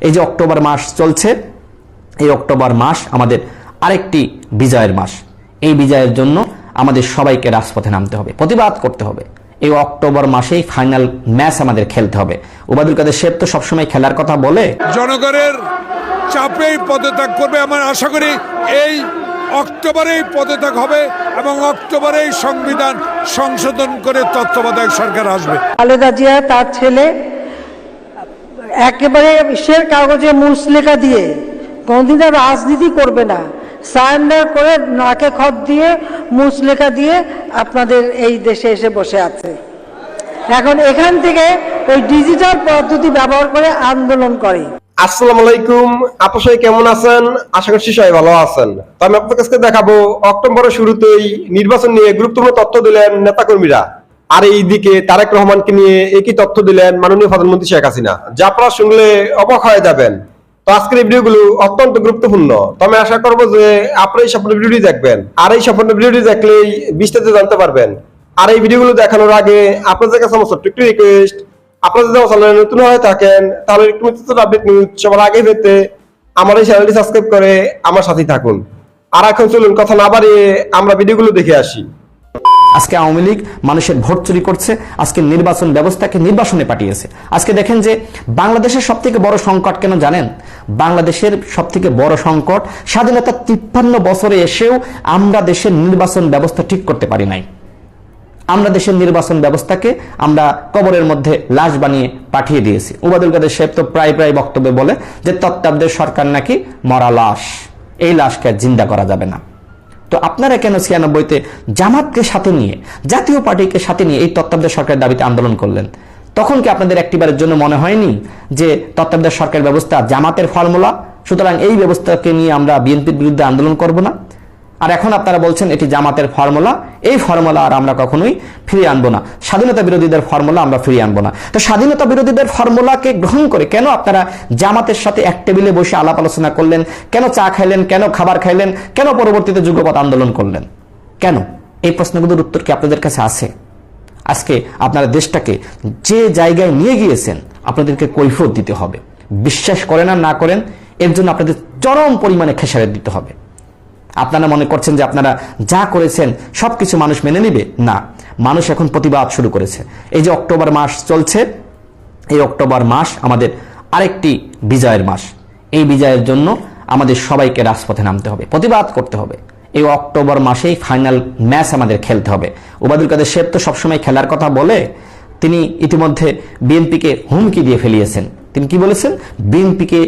এই যে অক্টোবর মাস চলছে, এই অক্টোবর মাস আমাদের আরেকটি বিজয়ের মাস। এই বিজয়ের জন্য আমাদের সবাইকে রাজপথে নামতে হবে, প্রতিবাদ করতে হবে। এই অক্টোবর মাসেই ফাইনাল ম্যাচ আমাদের খেলতে হবে। ওবায়দুল কাদের সাহেব তো সবসময় খেলার কথা বলে, জনগণের চাপেই পদত্যাগ করবে। আমার আশা করি এই অক্টোবরেই পদত্যাগ হবে এবং অক্টোবরেই সংবিধান সংশোধন করে তত্ত্বাবধায়ক সরকার আসবে। খালেদা জিয়া তার ছেলে একেবারে শের কাগজে মুচলেখা দিয়ে কোনদিন আর রাজনীতি করবে না, সারেন্ডার করে নাকে খত দিয়ে মুচলেখা দিয়ে আপনাদের এই দেশে এসে বসে আছে। এখন এখান থেকে ওই ডিজিটাল পদ্ধতি ব্যবহার করে আন্দোলন করে। আসসালামু আলাইকুম, আপনারা সবাই কেমন আছেন? আশা করছি সবাই ভালো আছেন। তো আমি আপনাদের কাছে দেখাবো অক্টোবরের শুরুতেই নির্বাচন নিয়ে গুরুত্বপূর্ণ তথ্য দিলেন নেতাকর্মীরা, আর এইদিকে তারেক রহমানকে নিয়ে একই তথ্য দিলেন মাননীয় প্রধানমন্ত্রী শেখ হাসিনা, যা আপনারা শুনলে অবাক হয়ে যাবেন। তো আজকের এই ভিডিওগুলো অত্যন্ত গুরুত্বপূর্ণ। তো আমি আশা করবো যে আপনারা এই সম্পূর্ণ ভিডিওটি দেখবেন, আর এই সম্পূর্ণ ভিডিওটি দেখলেই বিস্তারিত জানতে পারবেন। আর এই ভিডিওগুলো দেখানোর আগে আপনাদের কাছে আমার ছোট্ট একটু রিকোয়েস্ট, আপনারা যদি আমার চ্যানেলে নতুন হয়ে থাকেন তাহলে একটু আপডেট নিউজ সবার আগে পেতে আমার এই চ্যানেলটি সাবস্ক্রাইব করে আমার সাথেই থাকুন। আর এখন চলুন কথা না বাড়িয়ে আমরা ভিডিওগুলো দেখে আসি। আজকে আওয়ামী লীগ মানুষের ভোট চুরি করছে, আজকে নির্বাচন ব্যবস্থাকে নির্বাসনে পাঠিয়েছে। আজকে দেখেন যে বাংলাদেশের সব থেকে বড় সংকট কেন জানেন? বাংলাদেশের সব থেকে বড় সংকট, স্বাধীনতা 53 বছরে এসেও আমরা দেশের নির্বাচন ব্যবস্থা ঠিক করতে পারি নাই। আমরা দেশের নির্বাচন ব্যবস্থাকে আমরা কবরের মধ্যে লাশ বানিয়ে পাঠিয়ে দিয়েছি। ওবায়দুল কাদের সাহেব তো প্রায় বক্তব্যে বলে যে তত্ত্বাবধায়ক সরকার নাকি মরা লাশ, এই লাশকে জিন্দা করা যাবে না। তো আপনারা কেন 96-তে জামাতকে সাথে নিয়ে, জাতীয় পার্টিকে সাথে নিয়ে এই তত্ত্বাবধায়ক সরকারের দাবিতে আন্দোলন করলেন? তখন কি আপনাদের একটিবারের জন্য মনে হয়নি যে তত্ত্বাবধায়ক সরকার ব্যবস্থা জামাতের ফর্মুলা, সুতরাং এই ব্যবস্থাকে নিয়ে আমরা বিএনপির বিরুদ্ধে আন্দোলন করব না? আর এখন আপনারা বলছেন এটি জামাতের ফর্মুলা, এই ফর্মুলা আর আমরা কখনোই ফিরিয়ে আনবো না, স্বাধীনতা বিরোধীদের ফর্মুলা আমরা ফিরিয়ে আনবো না। তো স্বাধীনতা বিরোধীদের ফর্মুলাকে গ্রহণ করে কেন আপনারা জামাতের সাথে এক টেবিলে বসে আলাপ আলোচনা করলেন? কেন চা খাইলেন? কেন খাবার খাইলেন? কেন পরবর্তীতে যুগপৎ আন্দোলন করলেন? কেন? এই প্রশ্নগুলোর উত্তর কি আপনাদের কাছে আছে? আজকে আপনারা দেশটাকে যে জায়গায় নিয়ে গিয়েছেন আপনাদেরকে কৈফিয়ত দিতে হবে। বিশ্বাস করেন আর না করেন, এর জন্য আপনাদের চরম পরিমাণে খেসারত দিতে হবে। আপনারা মনে করছেন যে আপনারা যা করেছেন সবকিছু মানুষ মেনে নিবে? না, মানুষ এখন প্রতিবাদ শুরু করেছে। এই যে অক্টোবর মাস চলছে, এই অক্টোবর মাস আমাদের আরেকটি বিজয়ের মাস। এই বিজয়ের জন্য আমাদের সবাইকে রাজপথে নামতে হবে, প্রতিবাদ করতে হবে। এই অক্টোবর মাসেই ফাইনাল ম্যাচ আমাদের খেলতে হবে। ওবায়দুল কাদের সাহেব তো সবসময় খেলার কথা বলে, তিনি ইতিমধ্যে বিএনপিকে হুমকি দিয়ে ফেলিয়েছেন। তিনি কি বলেছেন? বিএনপিকে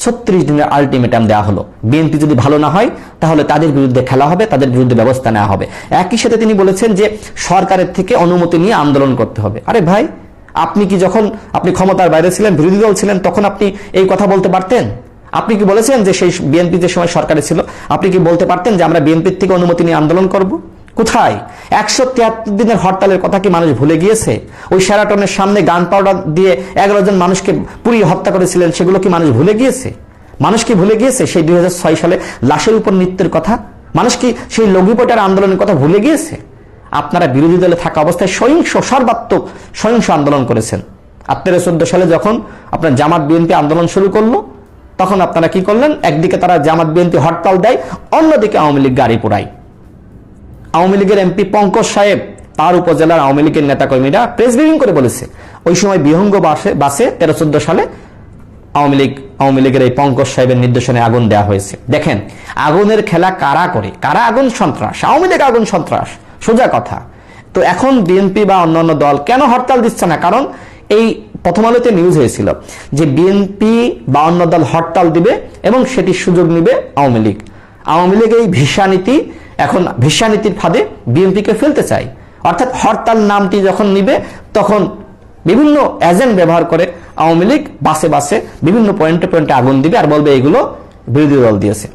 36 দিনের আলটিমেটাম দেওয়া হলো, বিএনপি যদি ভালো না হয় তাহলে তাদের বিরুদ্ধে খেলা হবে, তাদের বিরুদ্ধে ব্যবস্থা নেওয়া হবে। একই সাথে তিনি বলেছেন যে সরকারের থেকে অনুমতি নিয়ে আন্দোলন করতে হবে। আরে ভাই, আপনি কি যখন আপনি ক্ষমতার বাইরে ছিলেন, বিরোধী দল ছিলেন, তখন আপনি এই কথা বলতে পারতেন? আপনি কি বলেছেন যে সেই বিএনপি যে সময় সরকারে ছিল আপনি কি বলতে পারতেন যে আমরা বিএনপির থেকে অনুমতি নিয়ে আন্দোলন করব? কোথায়? 173 দিনের হরতালের কথা কি মানুষ ভুলে গিয়েছে? ওই শেরাটনের সামনে গান পাউডার দিয়ে 11 জন মানুষকে পুড়িয়ে হত্যা করেছিলেন, সেগুলো কি মানুষ ভুলে গিয়েছে? মানুষ কি ভুলে গিয়েছে সেই 2006 সালে লাশের উপর নৃত্যের কথা? মানুষ কি সেই লঘুপটার আন্দোলনের কথা ভুলে গিয়েছে? আপনারা বিরোধী দলে থাকা অবস্থায় সর্বাত্মক সহিংস আন্দোলন করেছেন। 2014 সালে যখন আপনার জামাত বিএনপি আন্দোলন শুরু করলো, তখন আপনারা কি করলেন? একদিকে তারা জামাত বিএনপি হরতাল দেয়, অন্যদিকে আওয়ামী লীগ গাড়ি পোড়ায়। আওয়ামী লীগের এমপি পঙ্কজ সাহেব, তার উপজেলার আওয়ামী লীগের নেতাকর্মীরা প্রেস ব্রিফিং করে বলেছে ওই সময় বিহঙ্গ বাসে 13-14 সালে আওয়ামী লীগের এই পঙ্কজ সাহেবের নির্দেশনে আগুন দেওয়া হয়েছে। দেখেন, আগুনের খেলা কারা করে? কারা আগুন সন্ত্রাস? আওয়ামী লীগ আগুন সন্ত্রাস, সোজা কথা। তো এখন বিএনপি বা অন্যান্য দল কেন হরতাল দিচ্ছে না? কারণ এই প্রথম আলোতে নিউজ হয়েছিল যে বিএনপি বা অন্য দল হরতাল দিবে এবং সেটির সুযোগ নিবে আওয়ামী লীগ। আওয়ামী লীগ এই ভিসা নীতি, এখন ভিসা নীতির ফাঁদে বিএনপিকে ফেলতে চায়। অর্থাৎ হরতাল নামটি যখন নিবে তখন বিভিন্ন এজেন্ট ব্যবহার করে আওয়ামী লীগ বাসে বাসে বিভিন্ন পয়েন্টে পয়েন্টে আগুন দিবে আর বলবে এগুলো বিরোধী দল দিয়েছে।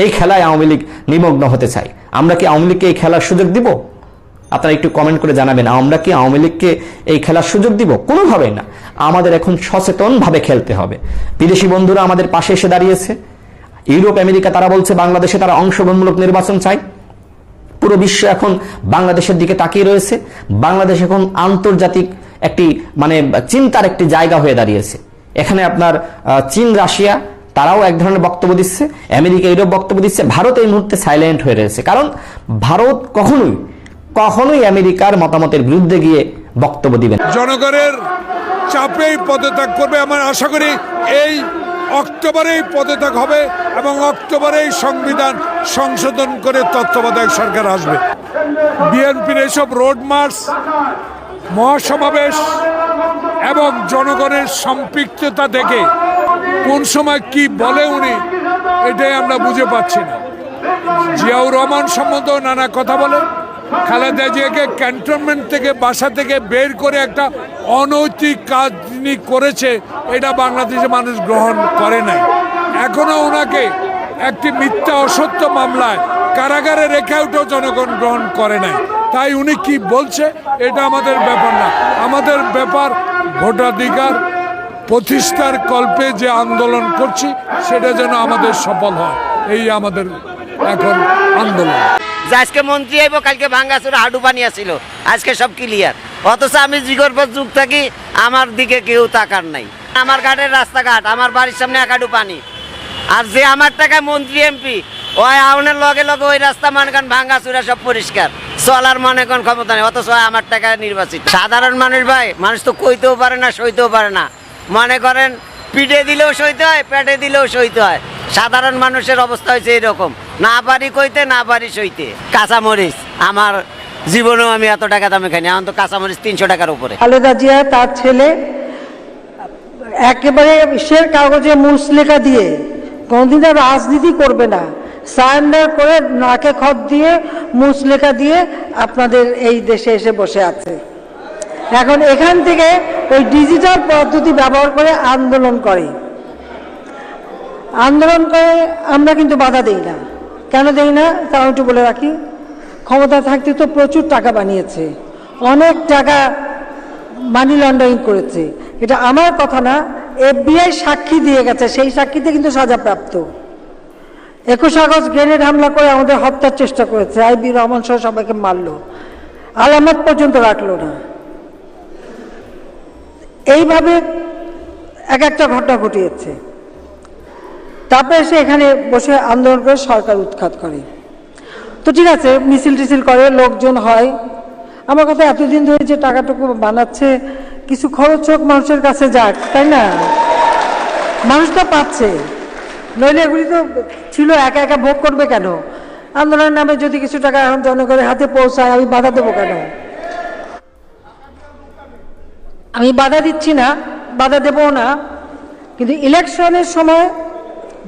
এই খেলায় আওয়ামী লীগ নিমগ্ন হতে চায়। আমরা কি আওয়ামী লীগকে এই খেলার সুযোগ দিব? আপনারা একটু কমেন্ট করে জানাবেন, আমরা কি আওয়ামী লীগকে এই খেলার সুযোগ দিব? কোনোভাবেই না। আমাদের এখন সচেতন ভাবে খেলতে হবে। বিদেশি বন্ধুরা আমাদের পাশে এসে দাঁড়িয়েছে, ইউরোপ আমেরিকা তারা বলছে বাংলাদেশে তারা অংশগ্রহণমূলক নির্বাচন চায়। পুরো বিশ্ব এখন বাংলাদেশের দিকে তাকিয়ে রয়েছে। বাংলাদেশ এখন আন্তর্জাতিক একটি চিন্তার একটি জায়গা হয়ে দাঁড়িয়েছে। এখানে আপনার চীন, রাশিয়া তারাও এক ধরনের বক্তব্য দিচ্ছে, আমেরিকা ইউরোপ বক্তব্য দিচ্ছে, ভারত এই মুহূর্তে সাইলেন্ট হয়ে রয়েছে। কারণ ভারত কখনোই আমেরিকার মতামতের বিরুদ্ধে গিয়ে বক্তব্য দিবেন। জনগণের চাপেই পদত্যাগ করবে। আমার আশা করি এই অক্টোবরেই পদত্যাগ হবে এবং অক্টোবরেই সংবিধান সংশোধন করে তত্ত্বাবধায়ক সরকার আসবে। বিএনপির এসব রোড মার্চ, মহাসমাবেশ এবং জনগণের সম্পৃক্ততা দেখে কোন সময় কি বলে উনি, এটাই আমরা বুঝে পাচ্ছি না। জিয়াউর রহমান সম্বন্ধেও নানা কথা বলে, খালেদা জিয়াকে ক্যান্টনমেন্ট থেকে, বাসা থেকে বের করে একটা অনৈতিক কাজ তিনি করেছে, এটা বাংলাদেশের মানুষ গ্রহণ করে নাই। এখনো ওনাকে একটি মিথ্যা অসত্য মামলায় কারাগারে রেখেও জনগণ গ্রহণ করে নাই। তাই উনি কি বলছে এটা আমাদের ব্যাপার না, আমাদের ব্যাপার ভোটাধিকার প্রতিষ্ঠার কল্পে যে আন্দোলন করছি সেটা যেন আমাদের সফল হয়, এই আমাদের এখন আন্দোলন। আজকে মন্ত্রী আইব, কালকে ভাঙ্গাচুরা হাডু পানি আসছিল, আজকে সব ক্লিয়ার। অথচ আমি জিগর পর যুগ থাকি, আমার দিকে কেউ তাকার নাই। আমার ঘাটের রাস্তাঘাট, আমার বাড়ির সামনে একাডু পানি। আর যে আমার টাকায় মন্ত্রী এমপি, ওই আউনের লগে লগে ওই রাস্তা মনে করেন ভাঙ্গাচুরা সব পরিষ্কার, চলার মনে করেন ক্ষমতা নেই। অথচ আমার টাকায় নির্বাচিত। সাধারণ মানুষ ভাই, মানুষ তো কইতেও পারে না, সইতেও পারে না। মনে করেন পিঠে দিলেও সইতে হয়, পেটে দিলেও সইতে হয়। সাধারণ মানুষের অবস্থা হয়েছে এরকম, না পারি কইতে, না পারি সইতে। কাঁচামরিচ আমার জীবনেও আমি এত টাকা দামে খাইনি, এখন তো কাঁচামরিচ 300 টাকার উপরে। খালেদা জিয়া তার ছেলে একেবারে ইসের কাগজে মুচলেখা দিয়ে কোনদিন আর রাজনীতি করবে না, সারেন্ডার করে নাকে খত দিয়ে মুচলেখা দিয়ে আপনাদের এই দেশে এসে বসে আছে। এখন এখান থেকে ওই ডিজিটাল পদ্ধতি ব্যবহার করে আন্দোলন করে। আমরা কিন্তু বাধা দেই না। কেন দেই না তাও একটু বলে রাখি। ক্ষমতা থাকতে তো প্রচুর টাকা বানিয়েছে, অনেক টাকা মানি লন্ডারিং করেছে। এটা আমার কথা না, FBI সাক্ষী দিয়ে গেছে, সেই সাক্ষীতে কিন্তু সাজাপ্রাপ্ত। 21 আগস্ট গ্রেনেড হামলা করে আমাদের হত্যার চেষ্টা করেছে, আইবি রহমান সহ সবাইকে মারলো, আলামত পর্যন্ত রাখলো না। এইভাবে এক একটা ঘটনা ঘটিয়েছে। তারপরে সে এখানে বসে আন্দোলন করে সরকার উৎখাত করে। তো ঠিক আছে, মিছিল টিছিল করে, লোকজন হয়। আমার কথা, এতদিন ধরে যে টাকাটুকু বানাচ্ছে, কিছু খরচ হোক, মানুষের কাছে যাক, তাই না? মানুষ তো পাচ্ছে, নইলে এগুলি তো ছিল, একা একা ভোগ করবে কেন? আন্দোলনের নামে যদি কিছু টাকা এখন জনগণের হাতে পৌঁছায়, আমি বাধা দেবো কেন? আমি বাধা দিচ্ছি না, বাধা দেবও না। কিন্তু ইলেকশনের সময়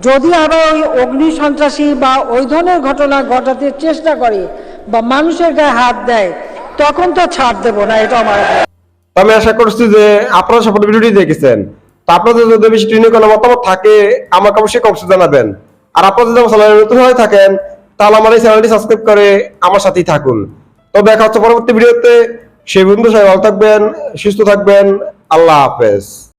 যদি আবার ওই অগ্নি সন্ত্রাসী বা ওই ধরনের ঘটনা ঘটাতে চেষ্টা করে বা মানুষের গায়ে হাত দেয়, তখন তো ছাড় দেবো না, এটা আমার। আমি আশা করছি যে আপনারা সকল ভিডিওটি দেখেছেন। তো আপনাদের যদি বেশি নিয়ে কোনো মতামত থাকে আমাকে অবশ্যই কমেন্টে জানাবেন। আর আপনারা যদি আমার চ্যানেলে নতুন হয়ে থাকেন তাহলে আমার এই চ্যানেলটি সাবস্ক্রাইব করে আমার সাথেই থাকুন। তো দেখা হচ্ছে পরবর্তী ভিডিওতে। সেই বন্ধু সবাই ভালো থাকবেন, সুস্থ থাকবেন। আল্লাহ হাফেজ।